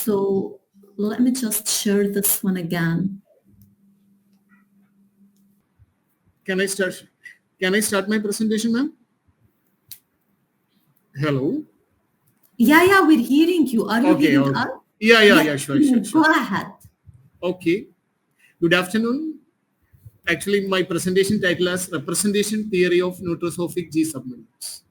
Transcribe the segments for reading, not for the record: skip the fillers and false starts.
So let me just share this one again. Can I start my presentation, ma'am? Hello? Yeah, we're hearing you. Are you hearing us? Yeah, sure. Go ahead. Okay. Good afternoon. Actually, my presentation title is Representation Theory of Neutrosophic G-submodules.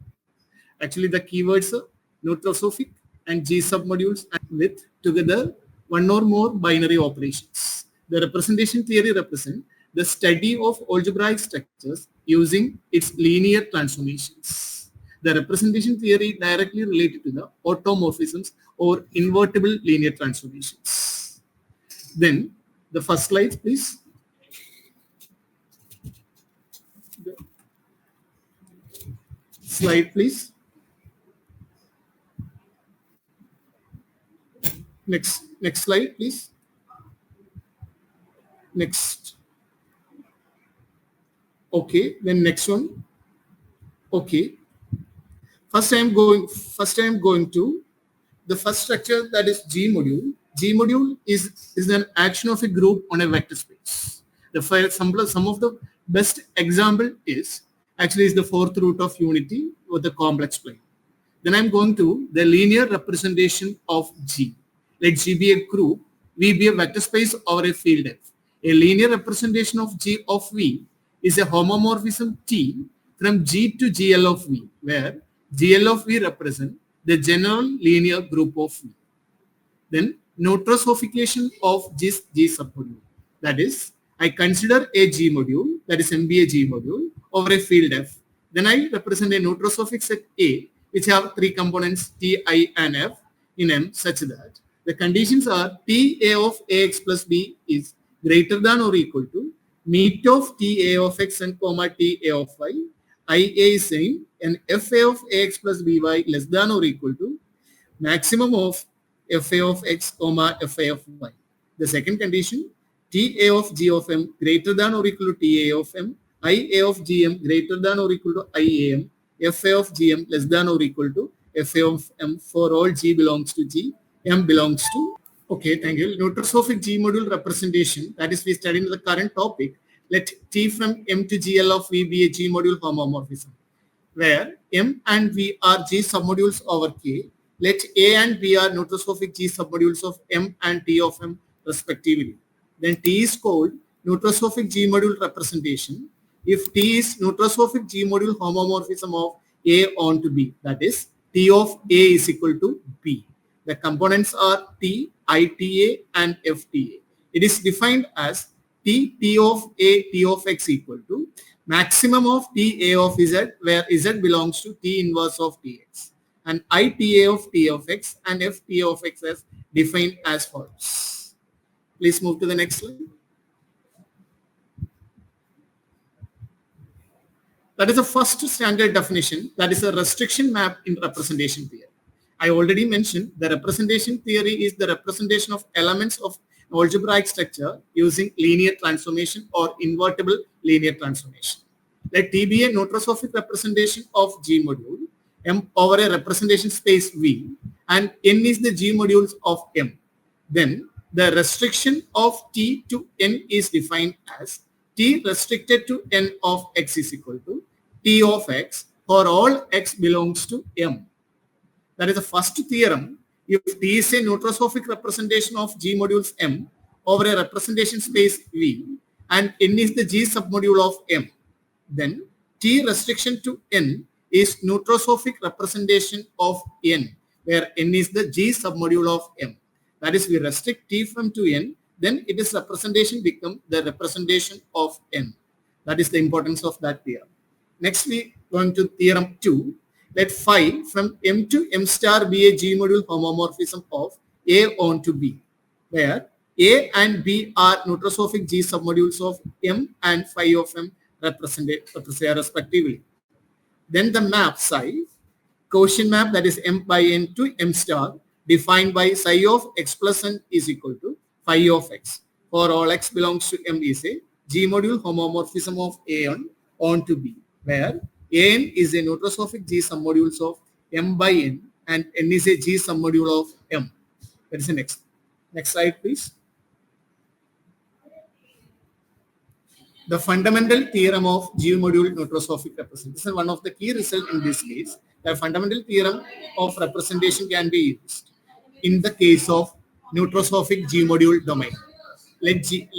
Actually, the keywords are Neutrosophic and G-submodules with together one or more binary operations. The representation theory represents the study of algebraic structures using its linear transformations. The representation theory directly related to the automorphisms or invertible linear transformations. Then the first slide, please. Slide, please. Next slide, please. Next. Okay, then next one. Okay. First I am going to the first structure, that is G module. G module is an action of a group on a vector space. For example, some of the best example is the fourth root of unity with the complex plane. Then I'm going to the linear representation of G. Let G be a group, V be a vector space or a field F. A linear representation of G of V is a homomorphism T from G to GL of V, where GL of V represent the general linear group of V. Then neutrosophication of this G submodule. That is, I consider a G module, that is MB a G module, over a field F. Then I represent a neutrosophic set A, which have three components T, I, and F in M, such that the conditions are T A of Ax plus B is greater than or equal to meet of T A of X and comma T A of Y. I A is same, and F A of Ax plus By less than or equal to maximum of F A of X comma F A of Y. The second condition, T A of G of M greater than or equal to T A of M, I A of G M greater than or equal to I A M, F A of G M less than or equal to F A of M for all G belongs to G, M belongs to. Okay, thank you. Neutrosophic G module representation, that is we studied the current topic. Let T from M to GL of V be a G module homomorphism, where M and V are G submodules over K. Let A and B are neutrosophic G submodules of M and T of M respectively. Then T is called neutrosophic G module representation if T is neutrosophic G module homomorphism of A onto B, that is T of A is equal to B. The components are T, ITA and FTA. It is defined as T of A, T of X equal to maximum of T A of Z, where Z belongs to T inverse of Tx, and ITA of T of X and FTA of X as defined as follows. Please move to the next slide. That is the first standard definition, that is a restriction map in representation theory. I already mentioned the representation theory is the representation of elements of algebraic structure using linear transformation or invertible linear transformation. Let T be a neutrosophic representation of G module, M over a representation space V, and N is the G modules of M. Then the restriction of T to N is defined as T restricted to N of X is equal to T of X for all X belongs to M. That is the first theorem. If T is a neutrosophic representation of G modules M over a representation space V and N is the G submodule of M, then T restriction to N is neutrosophic representation of N, where N is the G submodule of M. That is, we restrict T from to N, then it is representation become the representation of N. That is the importance of that theorem. Next we going to theorem 2. Let phi from M to M star be a G module homomorphism of A onto B, where A and B are neutrosophic G submodules of M and phi of M represented respectively. Then the map psi, quotient map, that is M by N to M star, defined by psi of X plus N is equal to phi of X. For all X belongs to M is a G module homomorphism of A onto B, where An is a neutrosophic G submodules of M by N and N is a G submodule of M. That is the next slide, please. The fundamental theorem of G-module Neutrosophic representation. This is one of the key results in this case. The fundamental theorem of representation can be used in the case of Neutrosophic G-module domain. Let G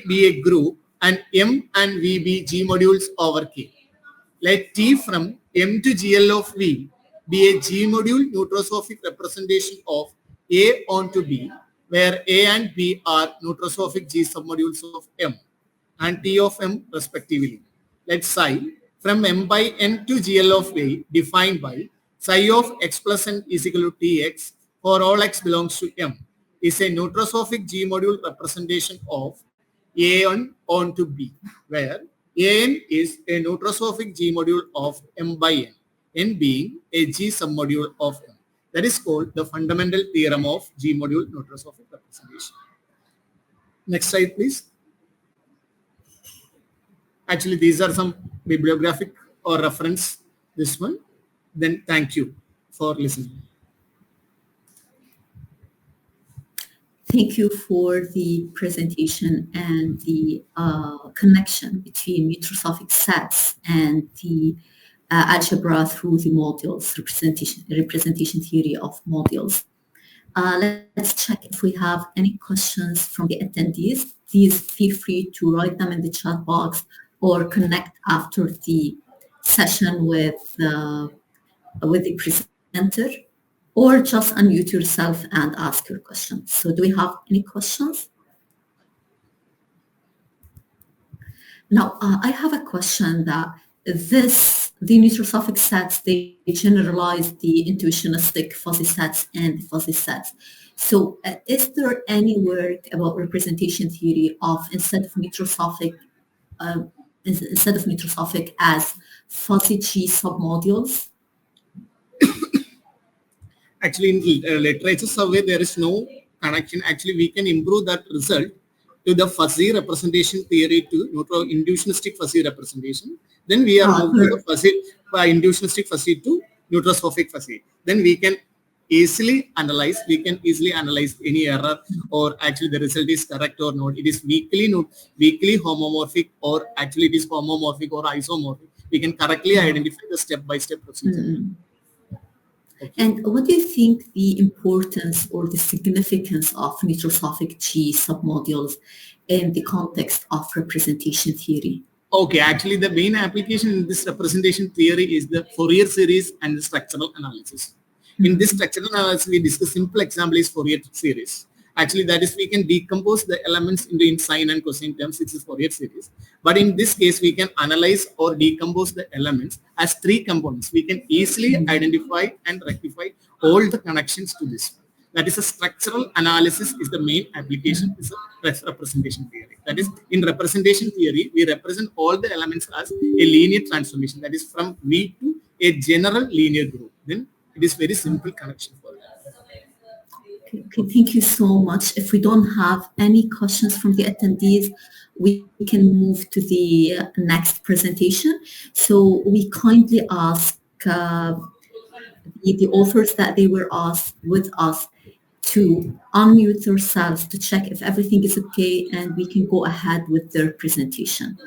be a group and M and V be G-modules over K. Let T from M to GL of V be a G-module Neutrosophic representation of A onto B, where A and B are Neutrosophic G-submodules of M and T of M respectively. Let psi from M by N to GL of A defined by psi of x plus n is equal to Tx for all x belongs to M is a Neutrosophic G-module representation of A1 onto B, where An is a Neutrosophic G-module of M by N, N being a G-submodule of M. That is called the fundamental theorem of G-module Neutrosophic representation. Next slide, please. Actually, these are some bibliographic or reference, this one. Then thank you for listening. Thank you for the presentation and the connection between Neutrosophic sets and the algebra through the modules, representation theory of modules. Let's check if we have any questions from the attendees. Please feel free to write them in the chat box or connect after the session with the presenter, or just unmute yourself and ask your question. So do we have any questions? Now, I have a question that the Neutrosophic sets, they generalize the intuitionistic fuzzy sets and the fuzzy sets. So is there any work about representation theory of instead of Neutrosophic as fuzzy G submodules? Actually, in literature survey, there is no connection. Actually, we can improve that result to the fuzzy representation theory to inductionistic fuzzy representation. Then we are moving to the fuzzy inductionistic fuzzy to Neutrosophic fuzzy. Then we can easily analyze any error, or actually the result is correct or not. It is weakly homomorphic, or actually it is homomorphic or isomorphic. We can correctly identify the step-by-step procedure. Okay. And what do you think the importance or the significance of Neutrosophic G submodules in the context of representation theory? Okay, actually the main application in this representation theory is the Fourier series and the structural analysis. In this structural analysis, we discuss simple example is Fourier series. Actually, that is, we can decompose the elements into sine and cosine terms, which is Fourier series. But in this case, we can analyze or decompose the elements as three components. We can easily identify and rectify all the connections to this. That is, a structural analysis is the main application, is a representation theory. That is, in representation theory, we represent all the elements as a linear transformation. That is, from V to a general linear group. Then it is very simple connection for that. Okay, thank you so much. If we don't have any questions from the attendees, we can move to the next presentation. So we kindly ask the authors that they were asked with us to unmute themselves to check if everything is okay, and we can go ahead with their presentation.